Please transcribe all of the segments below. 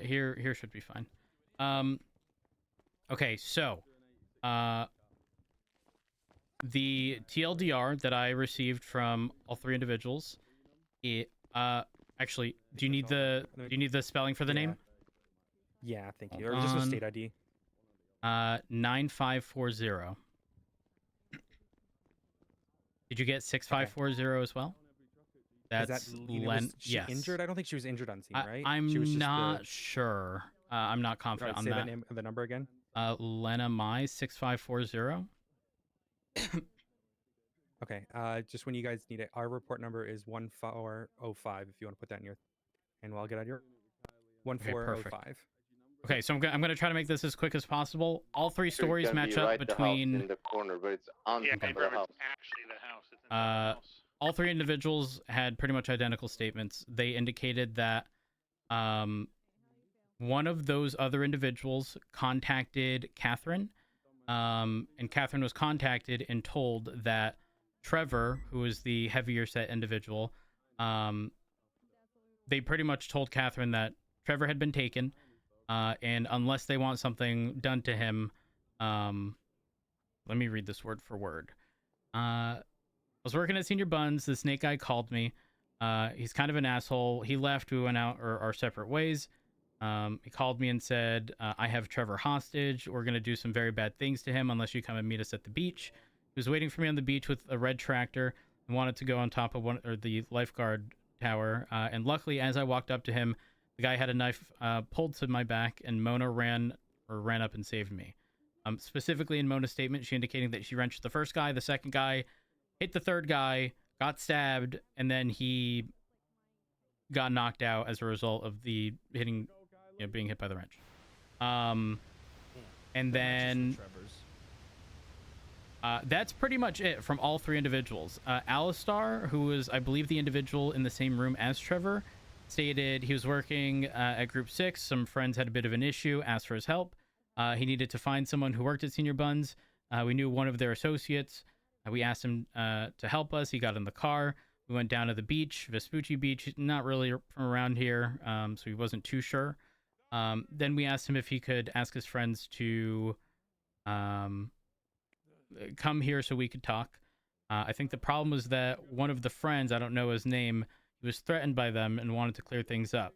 Here should be fine. Um, okay, so the TLDR that I received from all three individuals, it actually, do you need the spelling for the name? Yeah, thank Hold you. Or just a on. state ID. 9540. Did you get Okay. 6540 as well? Is that That's Lena? Was she Yes. injured? I don't think she was injured on scene, right? She was I'm just the. not sure. I'm not All confident right, on say that that. name, the number again. Lena Mai 6540. Okay. Just when you guys need it, our report number is 1405. If you want to put that in your, and I'll get out your Okay, perfect. 1405. Okay, so I'm gonna try to make this as quick as possible. All three Sure, stories can match be up right the house between in the corner, but it's on Yeah, top of the it's house. actually the house. It's inside the house. all three individuals had pretty much identical statements. They indicated that one of those other individuals contacted Catherine, and Catherine was contacted and told that Trevor, who is the heavier set individual, they pretty much told Catherine that Trevor had been taken, and unless they want something done to him, let me read this word for word. I was working at Senior Buns. The snake guy called me. He's kind of an asshole. He left. We went out our separate ways. He called me and said, I have Trevor hostage. We're going to do some very bad things to him unless you come and meet us at the beach. He was waiting for me on the beach with a red tractor and wanted to go on top of the lifeguard tower. And luckily, as I walked up to him, the guy had a knife pulled to my back, and Mona ran up and saved me. Specifically in Mona's statement, she indicating that she wrenched the first guy, the second guy, hit the third guy, got stabbed, and then he got knocked out as a result of the hitting, being hit by the wrench. And then that's pretty much it from all three individuals. Alistar, who was, I believe, the individual in the same room as Trevor, stated he was working at Group 6. Some friends had a bit of an issue, asked for his help. He needed to find someone who worked at Senior Buns. We knew one of their associates. We asked him to help us. He got in the car. We went down to the beach, Vespucci Beach, not really from around here, so he wasn't too sure. Then we asked him if he could ask his friends to come here so we could talk. I think the problem was that one of the friends, I don't know his name, he was threatened by them and wanted to clear things up.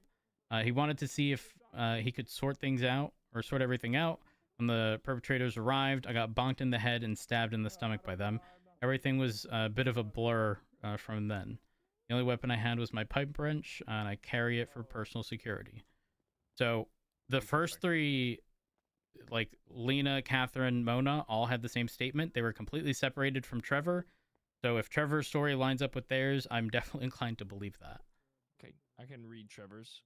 He wanted to see if he could sort everything out. When the perpetrators arrived, I got bonked in the head and stabbed in the stomach by them. Everything was a bit of a blur from then. The only weapon I had was my pipe wrench, and I carry it for personal security. So the first three, like Lena, Catherine, Mona, all had the same statement. They were completely separated from Trevor. So if Trevor's story lines up with theirs, I'm definitely inclined to believe that. Okay, I can read Trevor's.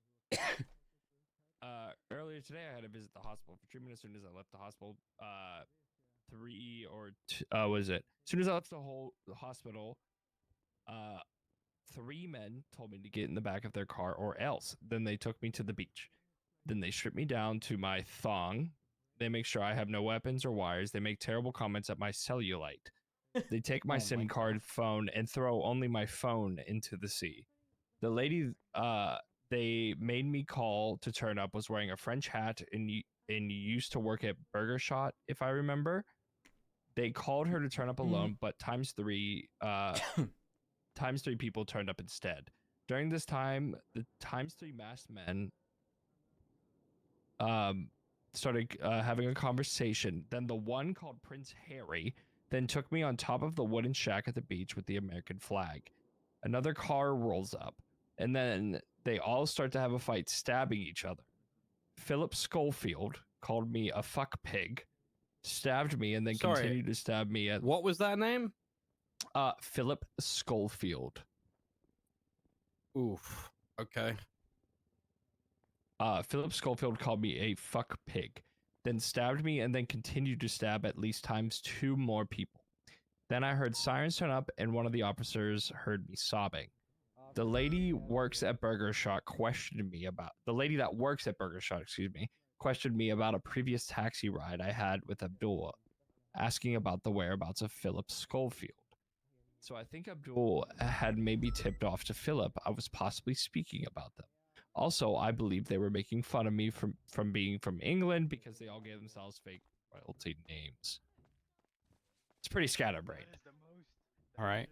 Earlier today, I had to visit the hospital for treatment. As soon as I left the hospital, as soon as I left the hospital, 3 men told me to get in the back of their car or else. Then they took me to the beach. Then they stripped me down to my thong. They make sure I have no weapons or wires. They make terrible comments at my cellulite. They take my SIM card phone and throw only my phone into the sea. The lady they made me call to turn up was wearing a French hat and used to work at Burger Shot, if I remember. They called her to turn up alone, but times three people turned up instead. During this time, the times 3 masked men started having a conversation. Then the one called Prince Harry then took me on top of the wooden shack at the beach with the American flag. Another car rolls up, and then they all start to have a fight, stabbing each other. Philip Schofield called me a fuck pig, stabbed me, and then continued to stab me. What was that name? Philip Schofield. Oof. Okay. Philip Schofield called me a fuck pig, then stabbed me, and then continued to stab at least times 2 more people. Then I heard sirens turn up, and one of the officers heard me sobbing. The lady that works at Burger Shot questioned me about a previous taxi ride I had with Abdul, asking about the whereabouts of Philip Schofield. So I think Abdul had maybe tipped off to Philip I was possibly speaking about them. Also, I believe they were making fun of me from being from England because they all gave themselves fake royalty names. It's pretty scatterbrained. All right.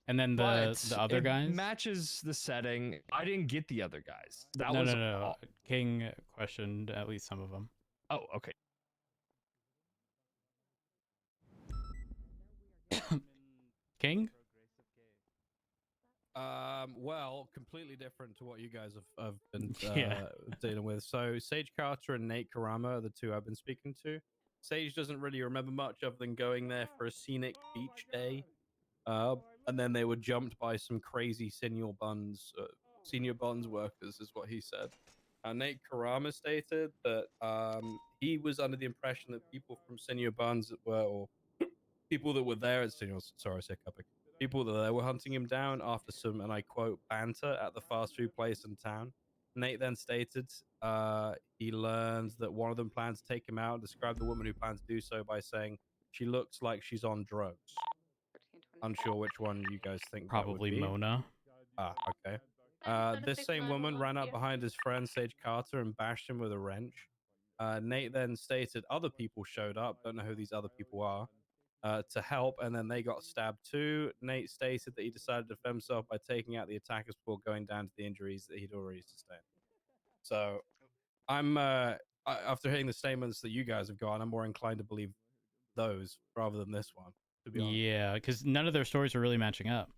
And then But the other it guys? matches the setting. I didn't get the other guys. That No, was no, no. all. King questioned at least some of them. Oh, okay. King? Well, completely different to what you guys have been Yeah. dealing with. So Sage Carter and Nate Karama are the two I've been speaking to. Sage doesn't really remember much other than going there for a scenic beach day. And then they were jumped by some crazy senior buns workers, is what he said. Nate Karama stated that he was under the impression that people from senior buns or people that were there at senior, sorry, I said Cupic. People that they were hunting him down after some, and I quote, banter at the fast food place in town. Nate then stated he learns that one of them plans to take him out, described the woman who plans to do so by saying she looks like she's on drugs. Unsure which one you guys think that would Probably be. Mona. Ah, okay. This same woman ran up behind his friend Sage Carter and bashed him with a wrench. Nate then stated other people showed up, don't know who these other people are, to help, and then they got stabbed too. Nate stated that he decided to defend himself by taking out the attackers before going down to the injuries that he'd already sustained. So I'm after hearing the statements that you guys have got, I'm more inclined to believe those rather than this one, to be honest. Yeah, because none of their stories are really matching up.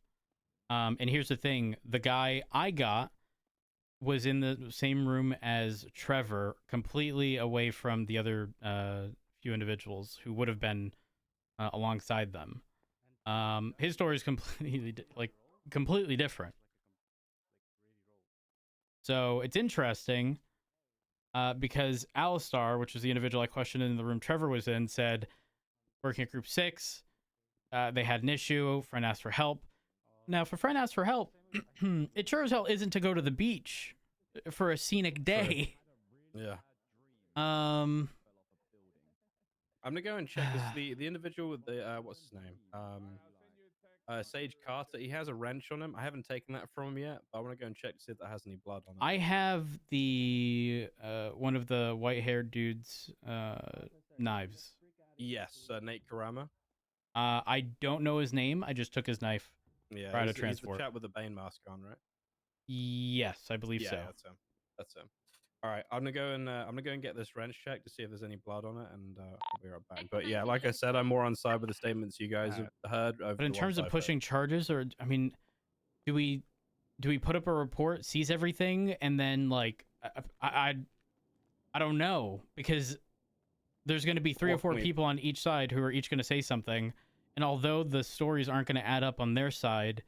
And here's the thing. The guy I got was in the same room as Trevor, completely away from the other few individuals who would have been alongside them. His story is completely different. So it's interesting because Alistar, which was the individual I questioned in the room Trevor was in, said working at Group 6, they had an issue. Friend asked for help. Now, if a friend asks for help, it sure as hell isn't to go to the beach for a scenic day. Yeah. Um, I'm gonna go and check this. The individual with the what's his name? Sage Carter. He has a wrench on him. I haven't taken that from him yet, but I want to go and check to see if that has any blood on it. I have the one of the white-haired dude's knives. Yes, Nate Karama. I don't know his name. I just took his knife. Yeah, Prior to he's the transport. chap with the Bane mask on, right? Yes, I believe Yeah, so. that's him. All right, I'm gonna go and get this wrench checked to see if there's any blood on it, and I'll be right back. But yeah, like I said, I'm more on side with the statements you guys have heard. Over But in the terms ones of I've pushing charges, or I mean, do we put up a report, seize everything, and then like I don't know, because there's going to be 3 or 4 people on each side who are each going to say something, and although the stories aren't going to add up on their side.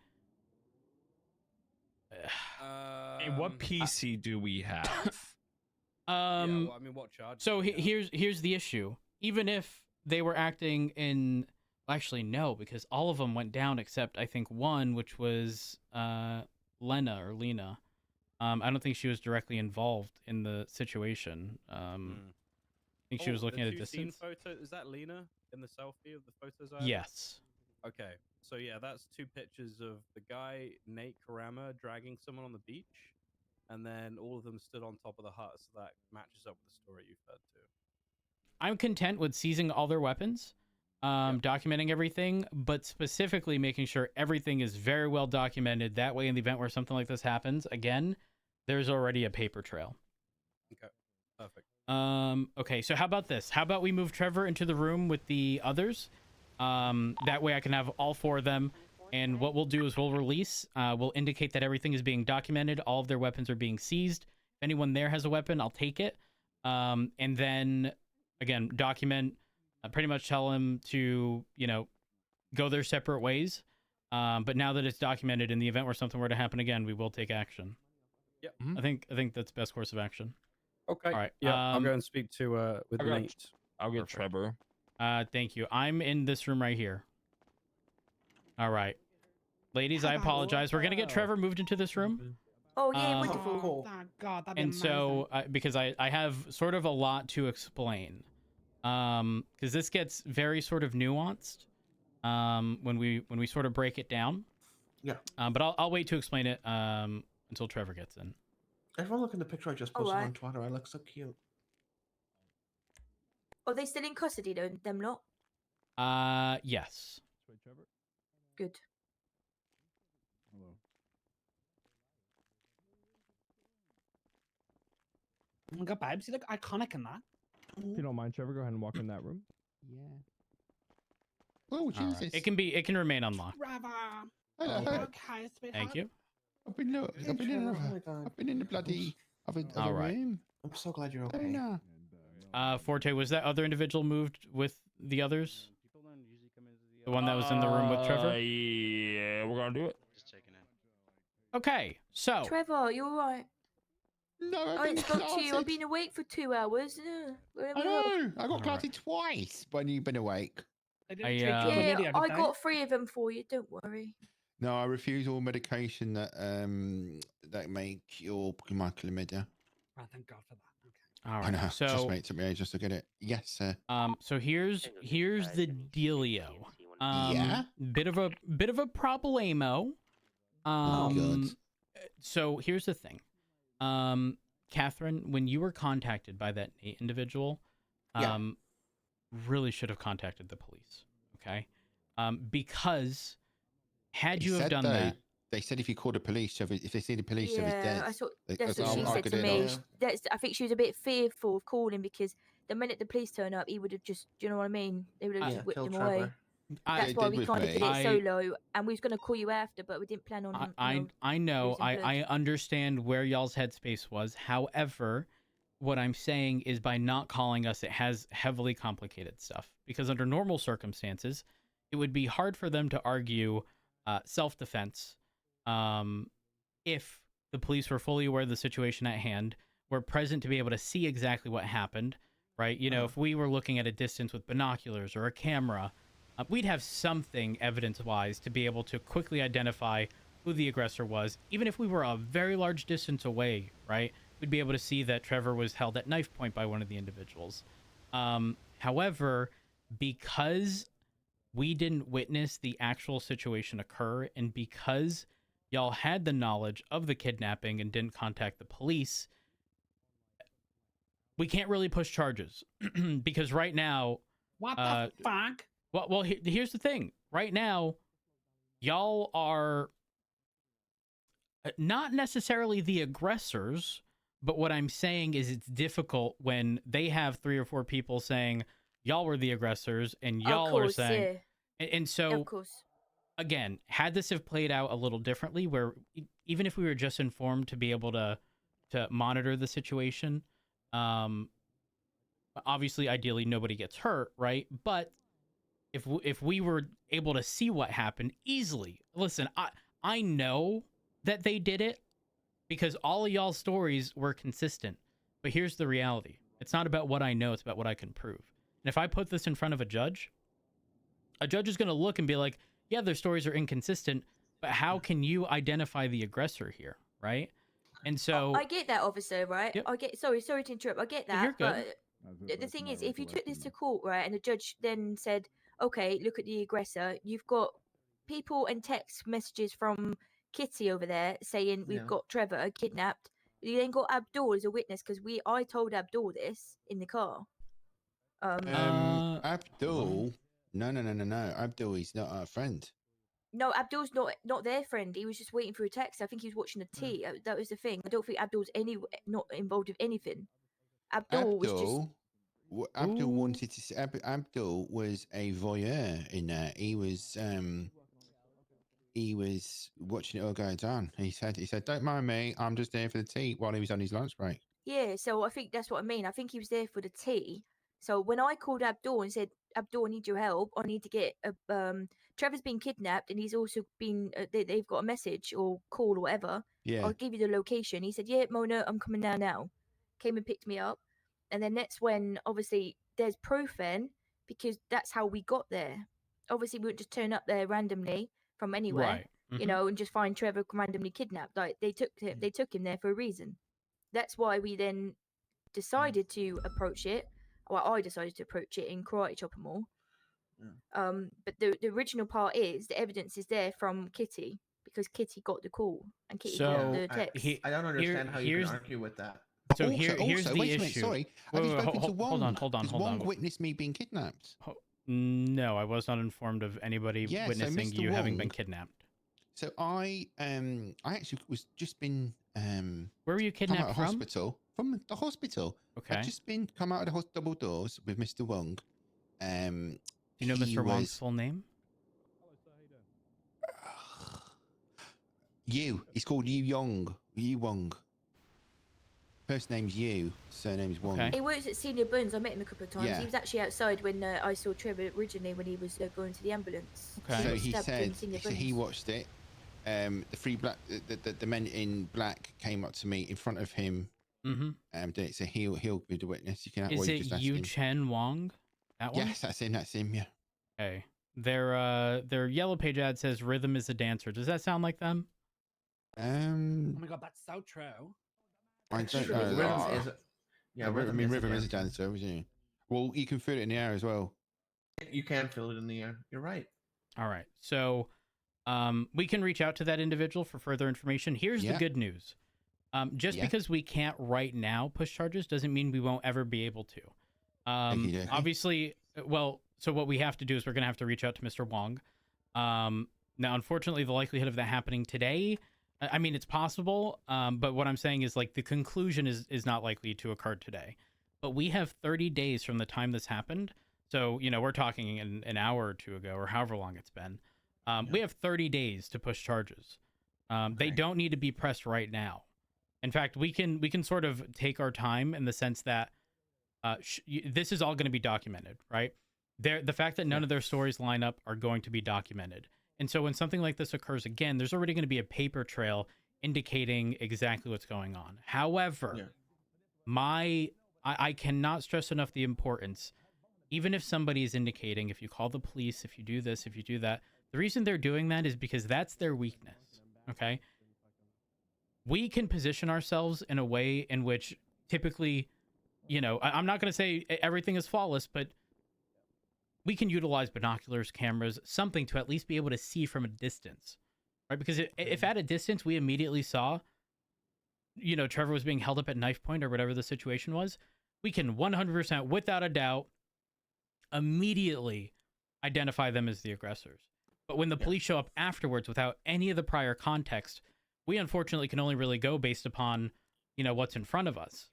Hey, what PC do we have? yeah, well, I mean, what charge? So here's the issue. Even if they were acting in, well, actually no, because all of them went down except I think one, which was Lena. I don't think she was directly involved in the situation. I think she was looking at a distance. Photo, is that Lena in the selfie of the photos? I Yes. Okay, so yeah, that's 2 pictures of the guy Nate Karama dragging someone on the beach, and then all of them stood on top of the hut, so that matches up with the story you've heard too. I'm content with seizing all their weapons, documenting everything, but specifically making sure everything is very well documented. That way, in the event where something like this happens again, there's already a paper trail. Okay, perfect. Okay, so how about this? How about we move Trevor into the room with the others? That way I can have all 4 of them. And what we'll do is we'll release, we'll indicate that everything is being documented. All of their weapons are being seized. If anyone there has a weapon, I'll take it. And then, again, document, pretty much tell them to, go their separate ways. But now that it's documented, in the event where something were to happen again, we will take action. Yep. I think that's the best course of action. Okay. All right. Yeah, I'll go and speak to with Nate. I'll get Trevor. Thank you. I'm in this room right here. All right. Ladies, I apologize. We're going to get Trevor moved into this room. Oh, yeah, wonderful. Oh, God, that'd be And so, because I have sort of a lot to explain. Because this gets very sort of nuanced when we sort of break it down. Yeah. But I'll wait to explain it until Trevor gets in. Everyone look at the picture I just All posted right. on Twitter. I look so cute. Are they still in custody, though, them lot? Yes. Good. Oh my god, babes, you look iconic in that. If you don't mind, Trevor, go ahead and walk in that room. Yeah. Oh, All Jesus. right. It can remain unlocked. Trevor. Hello. Okay, sweetheart. Thank you. I've been, Hey, Trevor, oh my God. I've been in the bloody of a All right. room. I'm so glad you're Oh, okay. no. Forte, was that other individual moved with the others? The one that was in the room with Trevor? Yeah, we're gonna do it. Just checking in. Okay, so Trevor, you all right? No, I've I been ain't spoke to you. I've clatted. been awake for 2 hours. Where I am I? know. I got All clatted twice when you've been awake. They didn't I, take you um, on the Yeah, video, I did they? got 3 of them for you. Don't worry. No, I refuse all medication that make your chlamydia. Oh, thank God for that. Okay. all I know. right. Just So wait till me just to get it. Yes, sir. so here's the dealio. Yeah? Bit of a problemo. Good. So here's the thing. Catherine, when you were contacted by that Nate individual, Yeah. really should have contacted the police. Okay? Because had He you have said, done though, that, they said if you called the police service, if they see the police service Yeah, dead, I saw. they- That's what I'll- she I'll said get to it me. off. Yeah. I think she was a bit fearful of calling because the minute the police turn up, he would have just. Do you know what I mean? They would have Yeah, just whipped kill him Trevor. away. I, That's They why did we with kind of me. did it I- solo, and we was gonna call you after, but we didn't plan on. I know, losing blood. I understand where y'all's headspace was. However, what I'm saying is by not calling us, it has heavily complicated stuff. Because under normal circumstances, it would be hard for them to argue self-defense if the police were fully aware of the situation at hand, were present to be able to see exactly what happened, right? You know, if we were looking at a distance with binoculars or a camera, we'd have something evidence-wise to be able to quickly identify who the aggressor was. Even if we were a very large distance away, right? We'd be able to see that Trevor was held at knife point by one of the individuals. However, because we didn't witness the actual situation occur, and because y'all had the knowledge of the kidnapping and didn't contact the police, we can't really push charges. Because right now, What the fuck? well, here's the thing. Right now, y'all are not necessarily the aggressors, but what I'm saying is it's difficult when they have 3 or 4 people saying y'all were the aggressors and y'all of course, are saying, yeah. and so Of course. again, had this have played out a little differently, where even if we were just informed to be able to monitor the situation, obviously, ideally, nobody gets hurt, right? But if we were able to see what happened easily, listen, I know that they did it because all of y'all's stories were consistent. But here's the reality: it's not about what I know; it's about what I can prove. And if I put this in front of a judge is going to look and be like, yeah, their stories are inconsistent, but how can you identify the aggressor here, right? And so I get that, officer, right? Yep. I get. Sorry to interrupt. I get Yeah, you're that, good. but the thing is, if you took this to court, right, and the judge then said, "Okay, look at the aggressor," you've got people and text messages from Kitty over there saying we've Yeah. got Trevor kidnapped. You then got Abdul as a witness because I told Abdul this in the car. Abdul. No. Abdul is not our friend. No, Abdul's not their friend. He was just waiting for a text. I think he was watching a tea. That was the thing. I don't think Abdul's not involved with anything. Abdul was just. Abdul wanted to. Abdul was a voyeur in there. He was watching it all go down. He said, "Don't mind me. I'm just there for the tea." While he was on his lunch break. Yeah, so I think that's what I mean. I think he was there for the tea. So when I called Abdul and said, "Abdul, I need your help. I need to get Trevor's been kidnapped, and he's also been they've got a message or call or whatever. Yeah. I'll give you the location." He said, "Yeah, Mona, I'm coming down now." Came and picked me up, and then that's when obviously there's proof then because that's how we got there. Obviously, we wouldn't just turn up there randomly from anywhere, right. you know, and just find Trevor randomly kidnapped. Like they took him there for a reason. That's why we then decided to approach it. Well, I decided to approach it in karate chop 'em all. Yeah. But the original part is the evidence is there from Kitty. because Kitty got the call and Kitty So, got the text. I don't understand how you here's- can argue with that. So here's the wait a minute, issue. sorry. Wait, Have you wait, spoken to hold Wong? on, hold on, Because hold Wong on. witnessed me being kidnapped. No, I was not informed of anybody Yeah, so witnessing Mr. you having been Wong- kidnapped. So I actually was just been Where were you come out kidnapped of from? hospital. From the hospital. Okay. I've just been come out of the double doors with Mr. Wong. Do you know he Mr. Wong's was- full name? Yu. He's called Yu Yong. Yu Wong. First name's Yu, surname's Wong. Okay. He works at Senior Burns. I met him a couple of times. Yeah. He was actually outside when I saw Trevor originally when he was going to the ambulance. Okay. So got he stabbed in said, Senior so he Burns. watched it. The three black, the men in black came up to me in front of him. Mm-hmm. Did it. So he'll be the witness. You can. Is or you it just ask Yu him. Chen Wong? That one? Yes, that's him. That's him. Yeah. Okay. Their yellow page ad says rhythm is a dancer. Does that sound like them? Oh my god, that's so true. I That's don't true. know. Rhythm Oh, is a- yeah, I mean, rhythm is a dancer. dancer, isn't it? Well, you can feel it in the air as well. You can feel it in the air. You're right. All right. So we can reach out to that individual for further information. Here's the Yeah. good news. Just Yeah. because we can't right now push charges doesn't mean we won't ever be able to. Okey-dokey. Obviously, well, so what we have to do is we're going to have to reach out to Mr. Wong. Now, unfortunately, the likelihood of that happening today, I mean, it's possible, but what I'm saying is like the conclusion is not likely to occur today. But we have 30 days from the time this happened. So, we're talking an hour or two ago or however long it's been. We have 30 days to push charges. They Okay. don't need to be pressed right now. In fact, we can sort of take our time in the sense that this is all going to be documented, right? The fact that none of their stories line up are going to be documented. And so when something like this occurs again, there's already going to be a paper trail indicating exactly what's going on. However, Yeah. I cannot stress enough the importance. Even if somebody is indicating, if you call the police, if you do this, if you do that, the reason they're doing that is because that's their weakness, okay? We can position ourselves in a way in which typically, I'm not going to say everything is flawless, but we can utilize binoculars, cameras, something to at least be able to see from a distance, right? Because if at a distance we immediately saw, Trevor was being held up at knife point or whatever the situation was, we can 100%, without a doubt, immediately identify them as the aggressors. But when the police show up afterwards without any of the prior context, we unfortunately can only really go based upon, what's in front of us.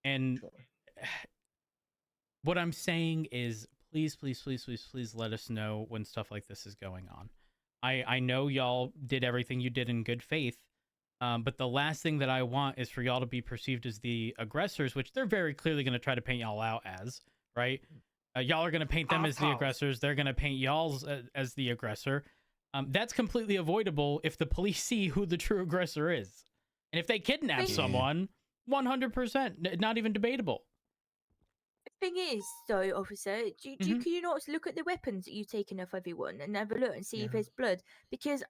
And what I'm saying is, please let us know when stuff like this is going on. I know y'all did everything you did in good faith, but the last thing that I want is for y'all to be perceived as the aggressors, which they're very clearly going to try to paint y'all out as, right? Y'all are going to paint them as the aggressors. They're going to paint y'all as the aggressor. That's completely avoidable if the police see who the true aggressor is. And if they kidnap Yeah. someone, 100%, not even debatable. The thing is, though, officer, can you not look at the weapons that you've taken off everyone and have a look and see if Yeah. there's blood? Because,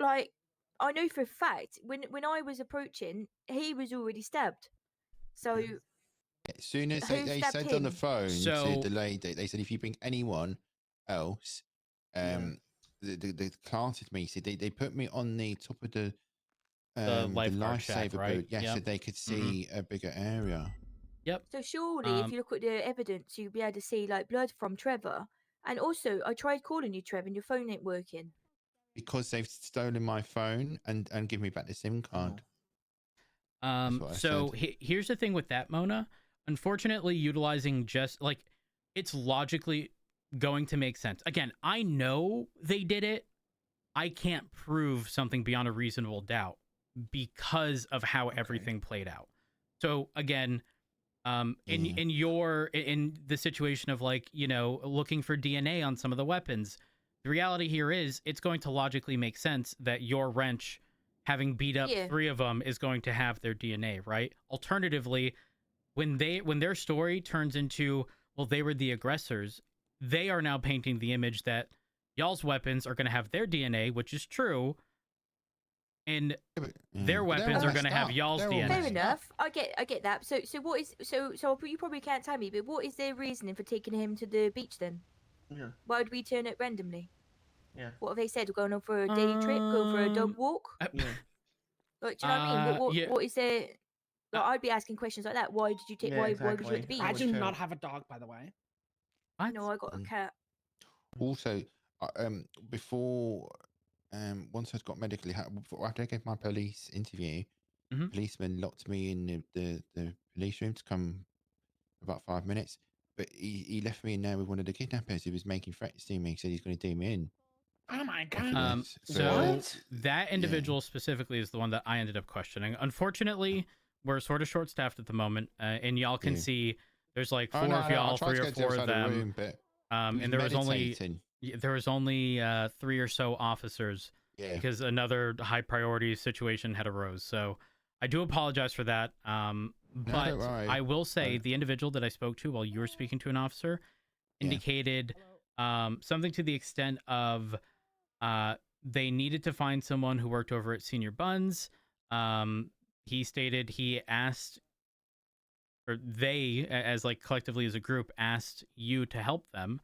like, I know for a fact when I was approaching, he was already stabbed. So As soon as Who they stabbed said on the him? phone So- to the lady, they said if you bring anyone else, the class me. So they put me on the top of the lifeguard shack, lifesaver right? boot. Yes, so Yep. they could see a bigger area. So surely, if you look at the evidence, you'll be able to see like blood from Trevor. And also, I tried calling you, Trevor, and your phone ain't working. Because they've stolen my phone and give me back the SIM card. That's what I So said. here's the thing with that, Mona. Unfortunately, utilizing just like it's logically going to make sense. Again, I know they did it. I can't prove something beyond a reasonable doubt because of how everything played out. So again, in the situation of like, looking for DNA on some of the weapons, the reality here is it's going to logically make sense that your wrench having beat up Yeah. 3 of them is going to have their DNA, right? Alternatively, when their story turns into, well, they were the aggressors, they are now painting the image that y'all's weapons are going to have their DNA, which is true, and their But they're weapons all are going to messed have up. y'all's They're all DNA. Fair messed up. enough. I get that. So what is so you probably can't tell me, but what is their reasoning for taking him to the beach then? Yeah. Why would we turn it randomly? Yeah. What have they said? We're going on for a day trip, go for a dog walk. Yeah. Like, do you know what I mean? What, yeah. what is there? Like, I'd be asking questions like that. Why did you take? Yeah, Why was you at the exactly. beach? I I would do too. not have a dog, by the way. What? No, I got a Mm. cat. Also, before once I got medically, after I gave my police interview, Mhm. policeman locked me in the police room to come about 5 minutes. But he left me in there with one of the kidnappers. He was making threats to me. He said he's going to do me in. Oh my after god. this. So What? that individual specifically is the one that I ended up questioning. Unfortunately, we're sort of short staffed at the moment, and y'all can Yeah. see there's like Oh, four no, of no, I y'all, tried to 3 or go to the 4 other of side of the them, room, but he and there was only meditating. 3 or so officers Yeah. because another high priority situation had arose. So I do apologize for that. But don't worry. I will say Don't. the individual that I spoke to while you were speaking to an officer indicated something to the extent of they needed to find someone who worked over at Senior Buns. He stated he asked, or they, as like collectively as a group, asked you to help them.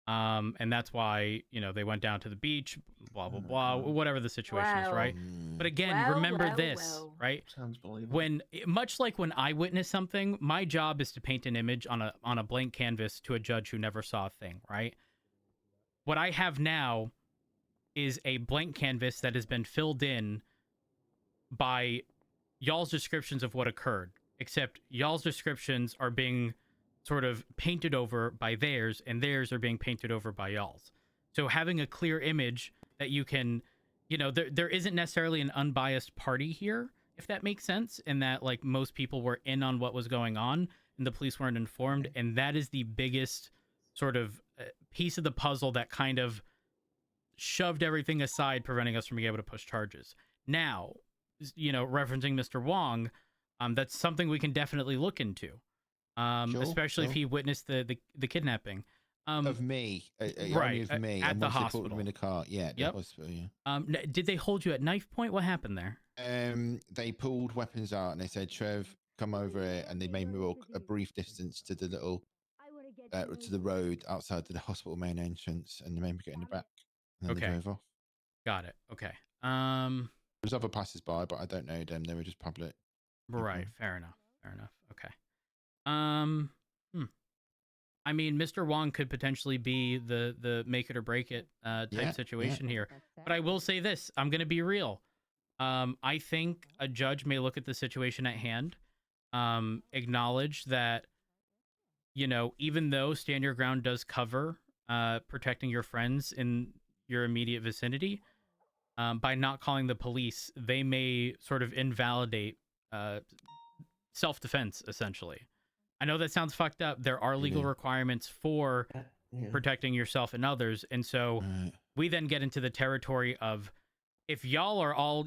And that's why, they went down to the beach, blah, blah, blah, whatever the situation is, right? Mm. But again, Well, remember well, this, well. right? Sounds believable. Much like when I witness something, my job is to paint an image on a blank canvas to a judge who never saw a thing, right? What I have now is a blank canvas that has been filled in by y'all's descriptions of what occurred, except y'all's descriptions are being sort of painted over by theirs, and theirs are being painted over by y'all's. So having a clear image that you can, there isn't necessarily an unbiased party here, if that makes sense, in that like most people were in on what was going on and the police weren't informed, and that is the biggest sort of piece of the puzzle that kind of shoved everything aside, preventing us from being able to push charges. Now, referencing Mr. Wong, that's something we can definitely look into, especially if he witnessed the kidnapping. Of me, right, only of me, at and the once they put him hospital. in the car. Yeah, at the Yep. hospital. Yeah. Did they hold you at knife point? What happened there? They pulled weapons out and they said, "Trev, come over here," and they made me walk a brief distance to the little to the road outside the hospital main entrance, and they made me get in the back, and then they Okay. drove off. Got it. Okay. There was other passers-by, but I don't know them. They were just public. Right. Fair enough. Okay. I mean, Mr. Wong could potentially be the make it or break it type situation here. But I will say this: I'm going to be real. I think a judge may look at the situation at hand, acknowledge that, even though Stand Your Ground does cover protecting your friends in your immediate vicinity, by not calling the police, they may sort of invalidate self-defense, essentially. I know that sounds fucked up. There are legal requirements for protecting yourself and others. And so we then get into the territory of, if y'all are all,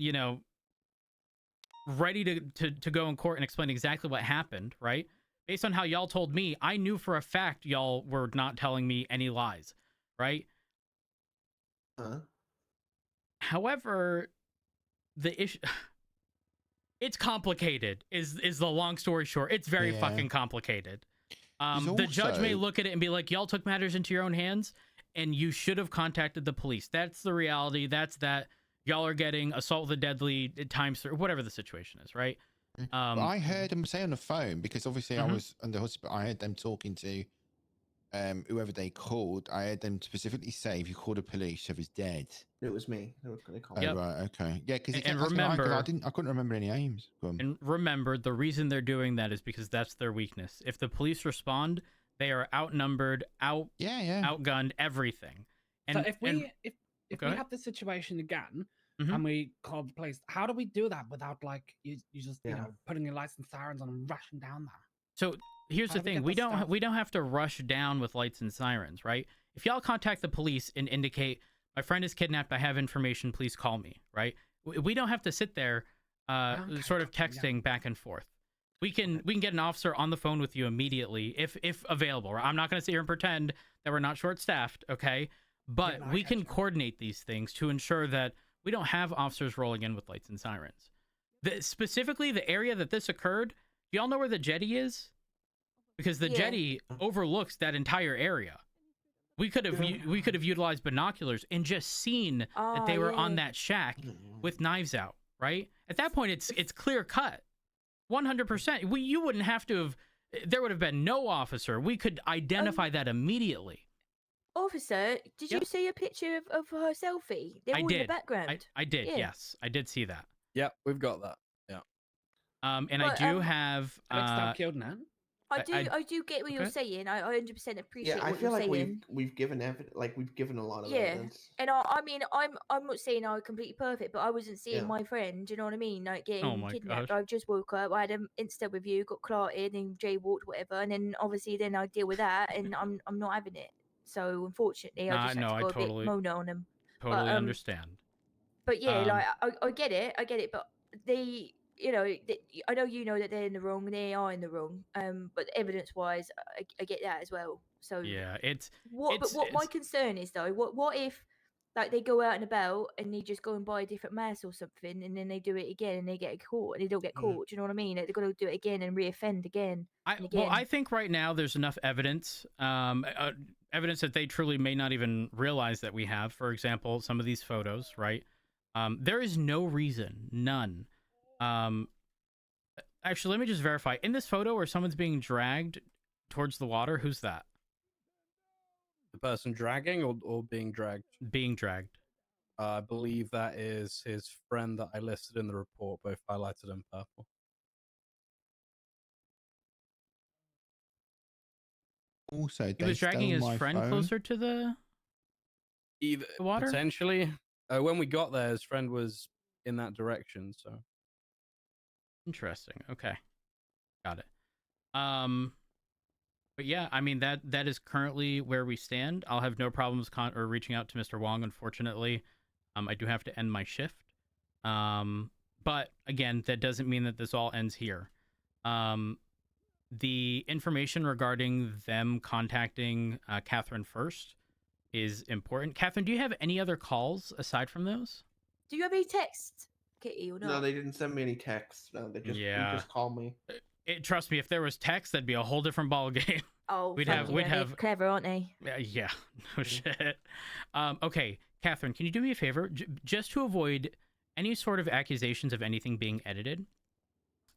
ready to go in court and explain exactly what happened, right? Based on how y'all told me, I knew for a fact y'all were not telling me any lies, right? However, the issue... It's complicated, is the long story short. It's very fucking complicated. The judge may look at it and be like, y'all took matters into your own hands, and you should have contacted the police. That's the reality. That's that y'all are getting assault with a deadly times 3, whatever the situation is, right? But I heard them say on the phone, because obviously I was under hospital. I heard them talking to whoever they called. I heard them specifically say, if you call the police, Trevor's dead. It was me. They called. Oh, right, okay. Yeah, because And remember, I couldn't remember any names. And remember, the reason they're doing that is because that's their weakness. If the police respond, they are outnumbered, outgunned, everything. And So if we have this situation again and we call the police, how do we do that without like you just putting your lights and sirens on and rushing down there? So here's the thing: we don't have to rush down with lights and sirens, right? If y'all contact the police and indicate my friend is kidnapped, I have information, please call me, right? We don't have to sit there sort of texting back and forth. We can get an officer on the phone with you immediately if available. I'm not going to sit here and pretend that we're not short staffed, okay? But we can coordinate these things to ensure that we don't have officers rolling in with lights and sirens. Specifically, the area that this occurred, do y'all know where the jetty is? Because the jetty overlooks that entire area. We could have we could have utilized binoculars and just seen that they were on that shack with knives out, right? At that point, it's clear cut, 100%. You wouldn't have to have. There would have been no officer. We could identify that immediately. Officer, did you see a picture of her selfie? They're all in the background. I did. Yeah. Yes, I did see that. Yep, we've got that. Yeah. And I do have. Stop killed now. I do get what you're saying. I 100% appreciate what feel you're like saying. we've given we've given a lot of evidence. And I mean, I'm not saying I was completely perfect, but I wasn't seeing my friend. You know what I mean? Like getting kidnapped. I just woke up. I had an incident with you, got clarted, and jaywalked, whatever. And then obviously, then I deal with that, and I'm not having it. So unfortunately, I just had to go a bit moan on them. Totally understand. But yeah, like I get it. But they, you know, I know you know that they're in the wrong. They are in the wrong. But evidence-wise, I get that as well. So yeah, But what my concern is though, what if like they go out and about and they just go and buy a different mask or something, and then they do it again and they get caught and they don't get caught? Do you know what I mean? Like, they're gonna do it again and reoffend again. Well, I think right now there's enough evidence, evidence that they truly may not even realize that we have. For example, some of these photos, right? There is no reason, none. Actually, let me just verify. In this photo where someone's being dragged towards the water, who's that? The person dragging or being dragged? Being dragged. I believe that is his friend that I listed in the report, both highlighted in purple. Also, he was dragging his friend closer to the water? Potentially. When we got there, his friend was in that direction, so. Interesting. Okay. Got it. But yeah, I mean, that is currently where we stand. I'll have no problems reaching out to Mr. Wong. Unfortunately, I do have to end my shift. But again, that doesn't mean that this all ends here. The information regarding them contacting Catherine first is important. Catherine, do you have any other calls aside from those? Do you have any texts, Kitty, or not? No, they didn't send me any texts. No, they just called me. Trust me, if there was text, that'd be a whole different ball game. Oh, we'd have clever, aren't they? Yeah, no shit. Okay, Catherine, can you do me a favor? Just to avoid any sort of accusations of anything being edited,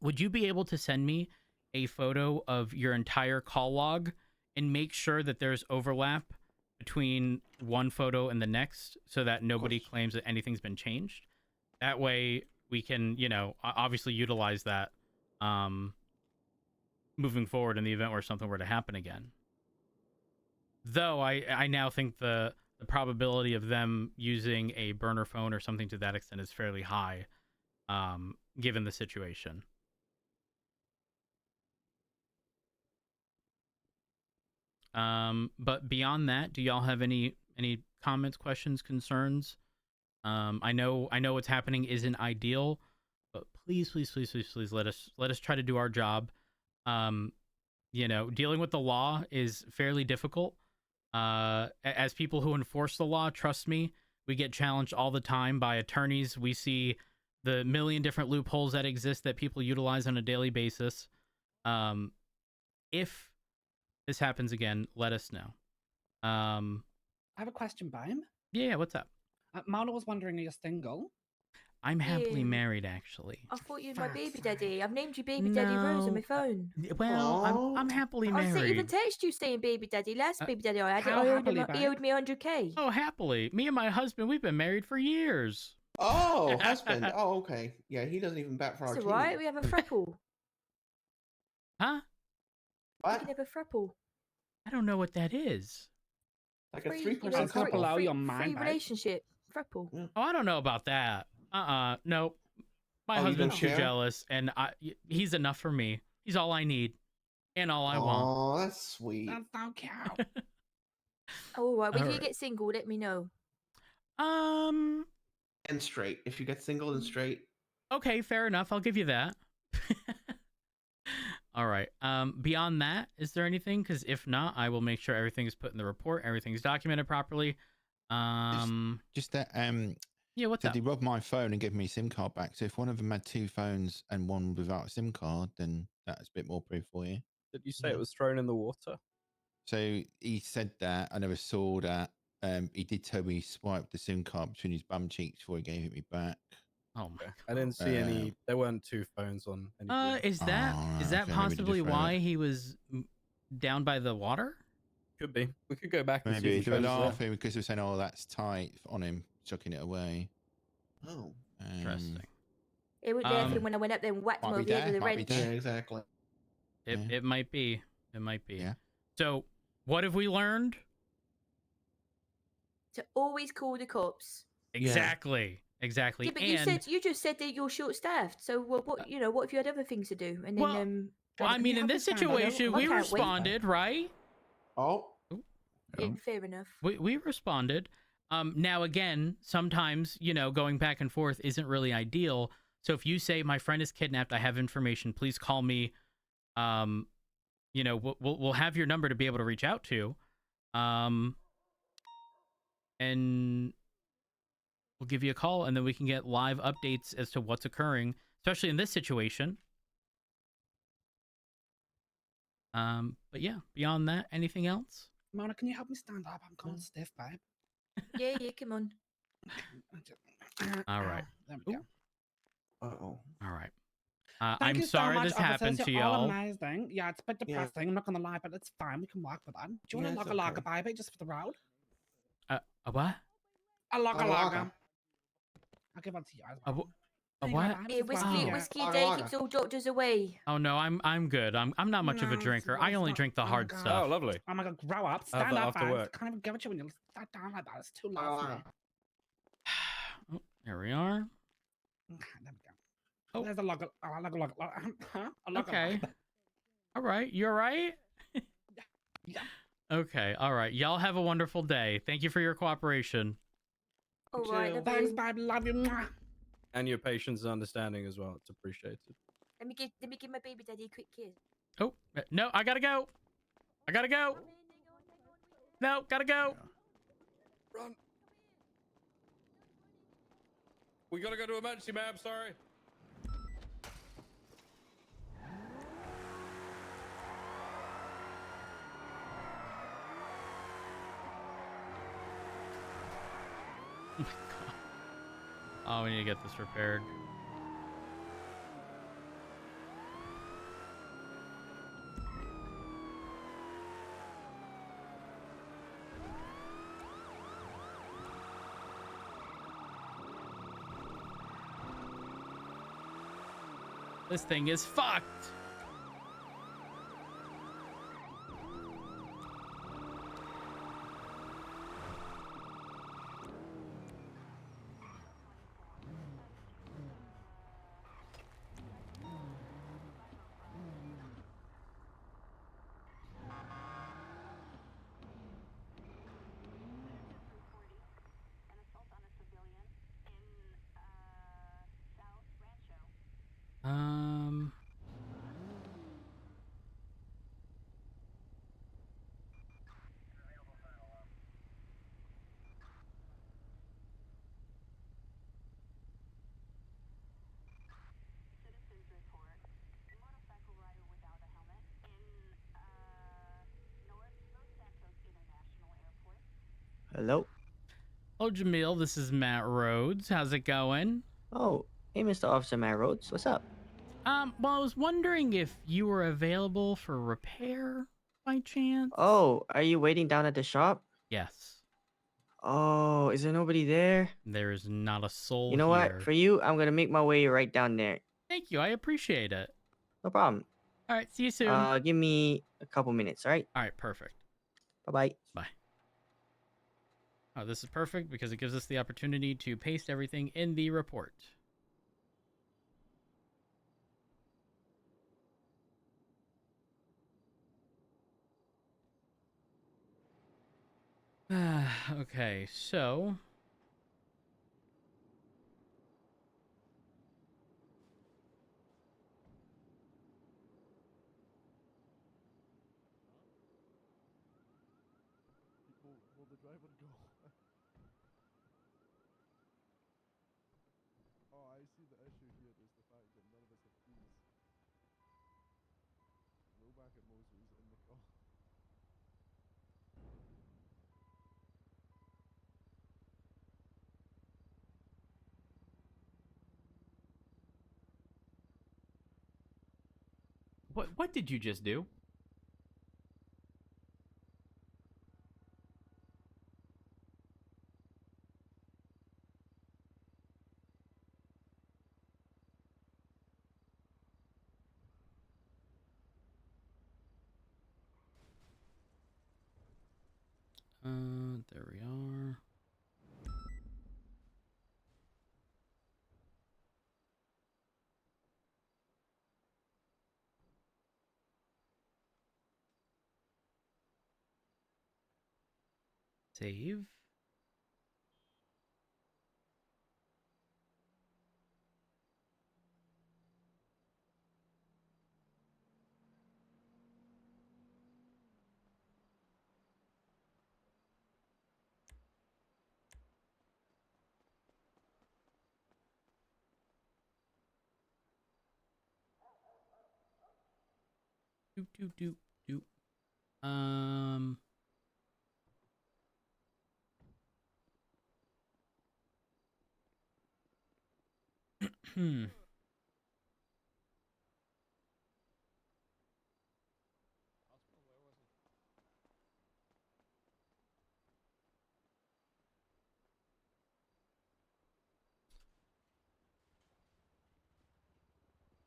would you be able to send me a photo of your entire call log and make sure that there's overlap between one photo and the next so that nobody claims that anything's been changed? That way we can, you know, obviously utilize that moving forward in the event where something were to happen again. Though I now think the probability of them using a burner phone or something to that extent is fairly high, given the situation. But beyond that, do y'all have any comments, questions, concerns? I know what's happening isn't ideal, but please let us try to do our job. You know, dealing with the law is fairly difficult. As people who enforce the law, trust me, we get challenged all the time by attorneys. We see the million different loopholes that exist that people utilize on a daily basis. If this happens again, let us know. I have a question, Bime. Yeah, what's up? Mona was wondering, are you single? I'm happily married, actually. I thought you were my baby daddy. I've named you Baby Daddy Rose on my phone. Well, I'm happily married. I even text you saying Baby Daddy. Last Baby Daddy I had, he owed me 100K. Oh, happily. Me and my husband, we've been married for years. Oh, husband. Oh, okay. Yeah, he doesn't even bat for our team. That's alright. We have a throuple. Huh? What? We can have a throuple. I don't know what that is. Like a 3-person couple. Free relationship. Throuple. Yeah. Oh, I don't know about that. Nope. My husband's too jealous, and he's enough for me. He's all I need, and all I want. Oh, that's sweet. That's so cute. All right. When you get single, let me know. And straight. If you get single and straight. Okay, fair enough. I'll give you that. All right. Beyond that, is there anything? Because if not, I will make sure everything is put in the report. Everything's documented properly. Just that. Yeah, what's up? They robbed my phone and gave me a SIM card back. So if one of them had 2 phones and one without a SIM card, then that's a bit more proof for you. Did you say it was thrown in the water? So he said that. I never saw that. He did tell me he swiped the SIM card between his bum cheeks before he gave it me back. Oh my god. I didn't see any. There weren't two phones on any. Is that okay, maybe possibly different. why he was down by the water? Could be. We could go back and see Maybe if they the were phones there. laughing because they're saying, "Oh, that's tight" on him, chucking it away. Oh, Interesting. It was there for when I went up there and whacked him Might over be the head there, with a might be wrench. there. yeah, exactly. It might be. It might be. Yeah. So, what have we learned? To always call the cops. Exactly. Exactly. Yeah, but and you just said that you're short-staffed. So what what if you had other things to do? And then well, I can mean, you in help this me stand up? situation, I we can't wait. responded, right? Oh, yeah, fair enough. We responded. Now again, sometimes going back and forth isn't really ideal. So if you say my friend is kidnapped, I have information, please call me. We'll have your number to be able to reach out to. And we'll give you a call, and then we can get live updates as to what's occurring, especially in this situation. But yeah, beyond that, anything else? Mona, can you help me stand up? I'm kind of stiff, babe. Yeah, come on. All right. There we go. oh. All right. Thank I'm you so sorry much, this happened officers. to You're all y'all. amazing. Yeah, it's a bit depressing. I'm not gonna lie, but it's fine. We can work with that. Do you want Yeah, a it's lager, okay. baby, just for the road? A what? A lager. lager. I'll give one to you as A well. a There you go, what? babe, Yeah, this is whiskey, right here. whiskey a Lager, day lager. keeps all doctors away. Oh no, I'm good. I'm not much of a No, drinker. it's I only not. drink the Oh my hard God. stuff. Oh, lovely. Oh my god, grow up. I'll have Stand that up, after babe. work. I can't even get with you when you sat down like that. It's too Lager, low for me. lager. Oh, there we are. Okay, there we go. Oh. There's a lager. Oh, a lager. Huh? A lager. Okay. All right. You all right? Yeah. Okay. All right. Y'all have a wonderful day. Thank you for your cooperation. All right, Chill. Thanks, lovely. babe. Love you. Mwah. And your patience and understanding as well. It's appreciated. Let me give my baby daddy a quick kiss. Oh, no, I gotta go. I gotta go. No, gotta go. Run. We gotta go to emergency, ma'am. Sorry. Oh my god. Oh, we need to get this repaired. This thing is fucked. Hello? Oh, Jamil, this is Matt Rhodes. How's it going? Oh, hey, Mr. Officer Matt Rhodes. What's up? Well, I was wondering if you were available for repair by chance? Oh, are you waiting down at the shop? Yes. Oh, is there nobody there? There is not a soul You know here. what? For you, I'm gonna make my way right down there. Thank you. I appreciate it. No problem. All right. See you soon. Give me a couple minutes, all right? All right. Perfect. Bye-bye. Bye. Oh, this is perfect because it gives us the opportunity to paste everything in the report. Okay, so Will the driver go? Oh, I see the issue here is the fact that none of us have keys. We'll back at Moses in the car. What did you just do? There we are. Save. Do. Um. Hmm.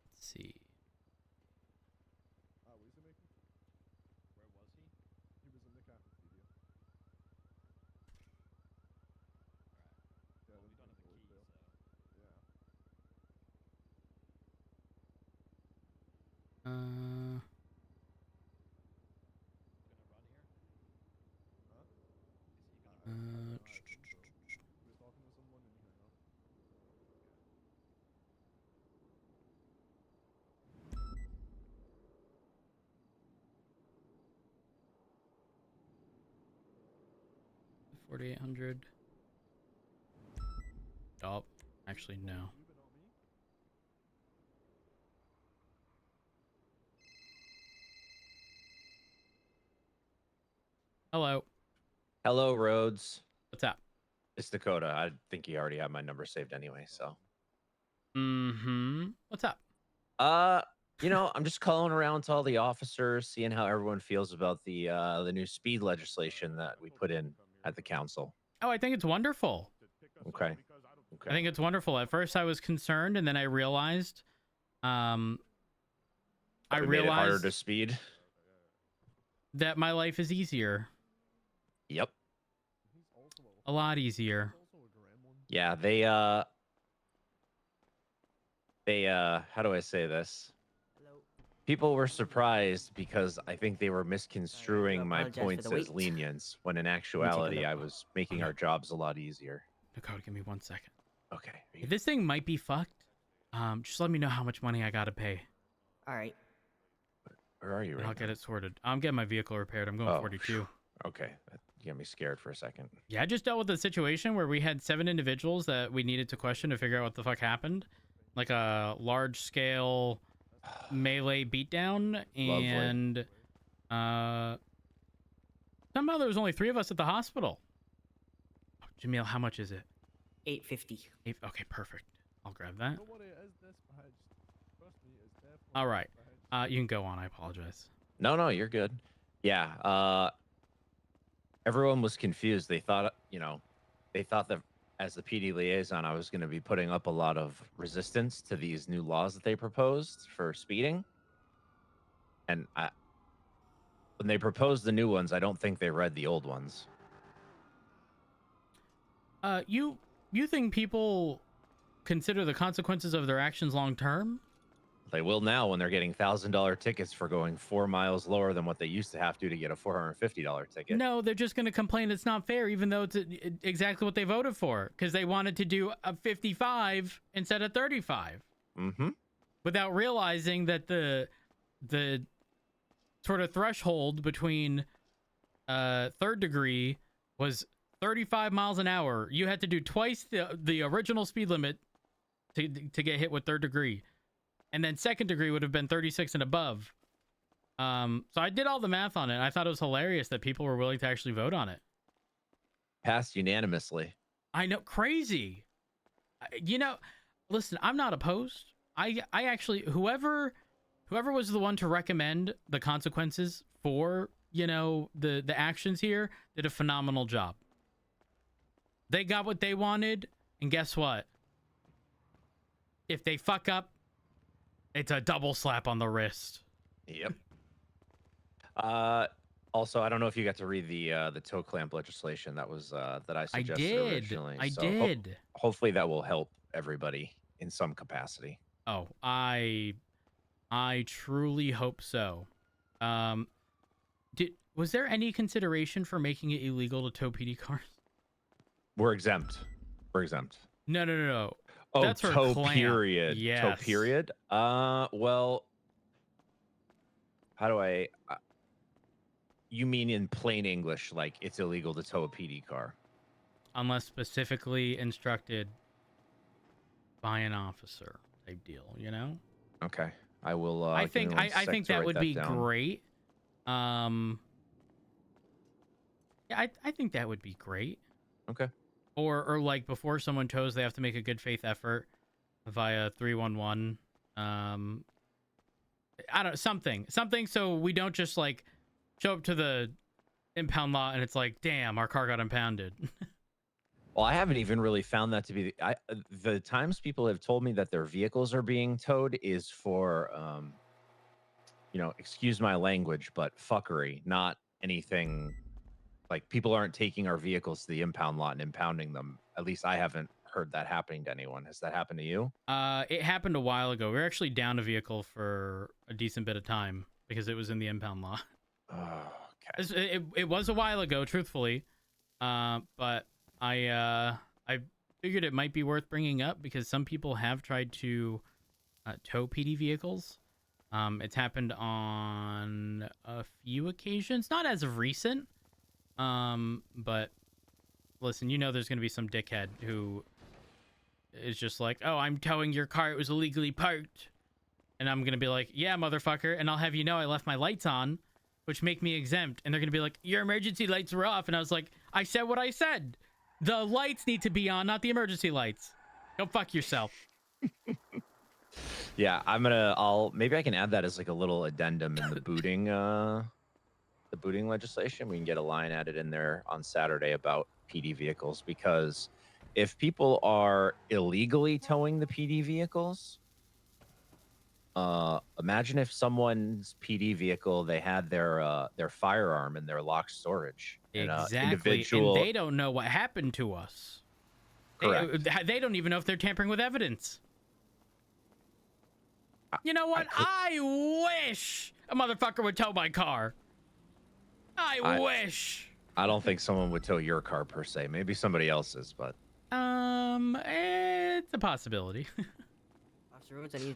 Let's see. Ah, what is he making? Where was he? He was in the cafeteria. Yeah, Well, we them don't have things a always key, fail. so. Yeah. Uh. Gonna run here? Huh? Is he gonna run? Uh. I think so. He was talking to someone in here now. Okay. 4,800. Oh, actually no. You, but not me. Hello. Hello, Rhodes. What's up? It's Dakota. I think you already have my number saved anyway, so. Mm-hmm. What's up? I'm just calling around to all the officers, seeing how everyone feels about the new speed legislation that we put in at the council. Oh, I think it's wonderful. Okay. I think it's wonderful. At first, I was concerned, and then I realized, I We made it harder realized to speed. that my life is easier. Yep. He's also A lot easier. also a gremlin. Yeah, how do I say this? Hello. People were surprised because I think they were misconstruing my apologize for points the as wait. lenience when in take a actuality look. I was making our jobs a lot easier. Dakota, give me 1 second. Okay. If this thing might be fucked, just let me know how much money I gotta pay, All right. Where are you and right I'll now? get it sorted. I'm getting my vehicle repaired. I'm going Oh, 42. Okay. You got me scared for a second. Yeah, I just dealt with a situation where we had 7 individuals that we needed to question to figure out what the fuck happened. Like a large-scale melee beatdown, and somehow there was only 3 of us at the hospital. Oh, Jamil, how much is it? $8.50. Okay, perfect. I'll grab that. Don't worry, it is dispatched. Trust me, it's definitely All right. dispatched. You can go on. I apologize. No, you're good. Yeah. Everyone was confused. They thought that as the PD liaison, I was going to be putting up a lot of resistance to these new laws that they proposed for speeding. And when they proposed the new ones, I don't think they read the old ones. You think people consider the consequences of their actions long term? They will now when they're getting $1,000 tickets for going 4 miles lower than what they used to have to get a $450 ticket. No, they're just going to complain it's not fair, even though it's exactly what they voted for, because they wanted to do a 55 instead of 35. Mm-hmm. Without realizing that the sort of threshold between third degree was 35 miles an hour. You had to do twice the original speed limit to get hit with third degree. And then second degree would have been 36 and above. So I did all the math on it. I thought it was hilarious that people were willing to actually vote on it. Passed unanimously. I know, crazy. Listen, I'm not opposed. I actually, whoever whoever was the one to recommend the consequences for, you know, the actions here did a phenomenal job. They got what they wanted, and guess what? If they fuck up, it's a double slap on the wrist. Yep. Also, I don't know if you got to read the toe clamp legislation that was that I suggested originally. I So did. hopefully that will help everybody in some capacity. Oh, I truly hope so. Was there any consideration for making it illegal to tow PD cars? We're exempt. We're exempt. No. Oh, That's for tow clamp. period. Yes. Tow period. Well, how do I? You mean in plain English, like it's illegal to tow a PD car? Unless specifically instructed by an officer, type deal. You know. Okay, I will. I think that would be down. great. Yeah, I think that would be great. Okay. Or like before someone tows, they have to make a good faith effort via 311. I don't something so we don't just like show up to the impound lot and it's like, damn, our car got impounded. Well, I haven't even really found that to be the times people have told me that their vehicles are being towed is for you know, excuse my language, but fuckery, not anything. Like, people aren't taking our vehicles to the impound lot and impounding them. At least I haven't heard that happening to anyone. Has that happened to you? It happened a while ago. We were actually down a vehicle for a decent bit of time because it was in the impound lot. Okay. It was a while ago, truthfully, but I figured it might be worth bringing up because some people have tried to tow PD vehicles. It's happened on a few occasions, not as of recent. But listen, you know there's going to be some dickhead who is just like, oh, I'm towing your car, it was illegally parked. And I'm going to be like, yeah, motherfucker. And I'll have you know I left my lights on, which make me exempt. And they're going to be like, your emergency lights were off. And I was like, I said what I said. The lights need to be on, not the emergency lights. Go fuck yourself. Yeah, maybe I can add that as like a little addendum in the booting legislation. We can get a line added in there on Saturday about PD vehicles, because if people are illegally towing the PD vehicles, imagine if someone's PD vehicle, they had their firearm in their locked storage. Exactly. And they don't know what happened to us. Correct. They don't even know if they're tampering with evidence. You know what? I wish a motherfucker would tow my car. I wish. I don't think someone would tow your car per se. Maybe somebody else's, but it's a possibility.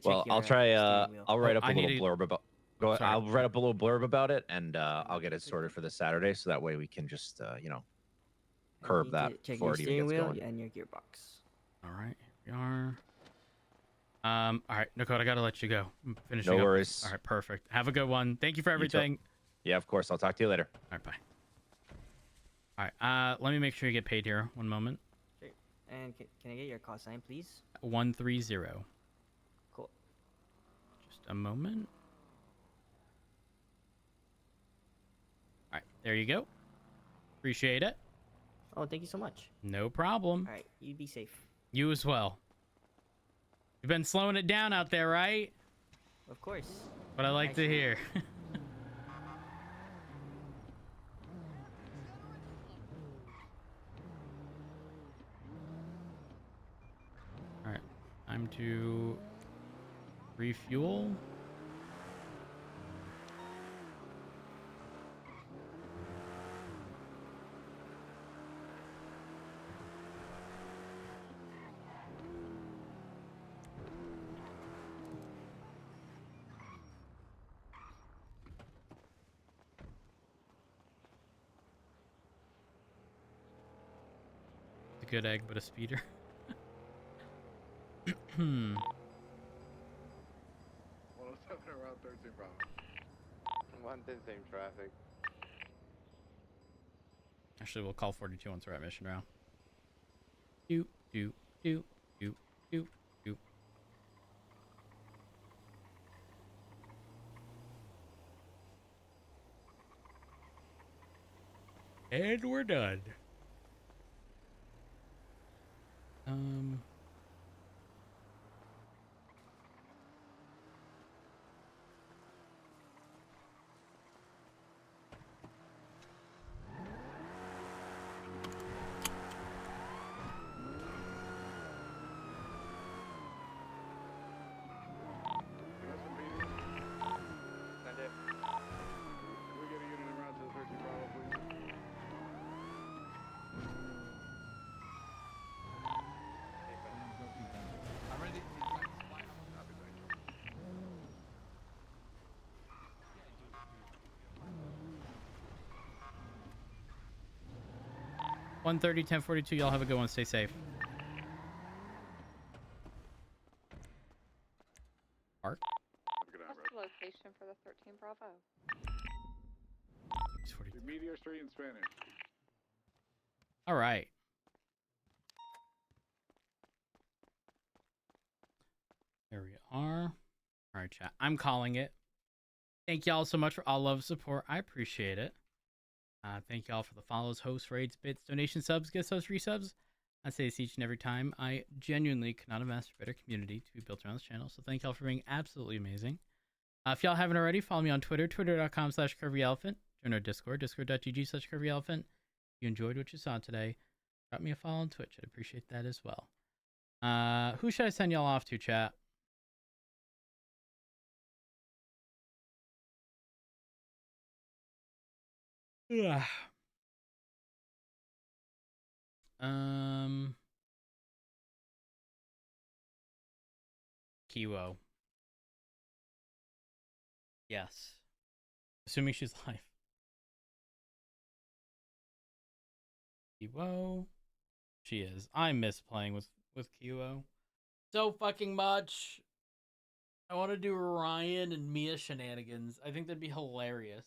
Well, I'll try. I'll write up a little blurb about. I'll write up a little blurb about it, and I'll get it sorted for this Saturday, so that way we can just, you know, curb that before it even gets going. And your gearbox. All right, here we are. All right, Nicole, I gotta let you go. I'm finishing No up. worries. All right, perfect. Have a good one. Thank you for everything. Yeah, of course. I'll talk to you later. All right, bye. All right, let me make sure you get paid here. One moment. Sure. And can I get your call sign, please? 130. Cool. Just a moment. All right, there you go. Appreciate it. Oh, thank you so much. No problem. All right, you be safe. You as well. You've been slowing it down out there, right? Of course. What I like to hear. All right, time to refuel. Good egg, but a speeder. Well, it's up around 13 Bravo. One thing, same traffic. Actually, we'll call 42 once we're at mission route. Do. And we're done. I'm ready. 1:30, 10:42. Y'all have a good one. Stay safe. Park. What's the location for the 13 Bravo? Meteor Street in Spanish. All right. There we are. All right, chat. I'm calling it. Thank y'all so much for all love support. I appreciate it. Thank y'all for the follows, hosts, raids, bits, donation subs, gift subs, resubs. I say this each and every time. I genuinely could not have asked for a better community to be built around this channel. So thank y'all for being absolutely amazing. If y'all haven't already, follow me on Twitter, twitter.com/curvyelephant. Join our Discord, discord.gg/curvyelephant. If you enjoyed what you saw today, drop me a follow on Twitch. I'd appreciate that as well. Who should I send y'all off to, chat? Yeah. Kiwo. Yes. Assuming she's live. Kiwo. She is. I miss playing with Kiwo so fucking much. I want to do Ryan and Mia shenanigans. I think that'd be hilarious.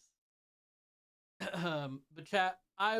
But chat, I will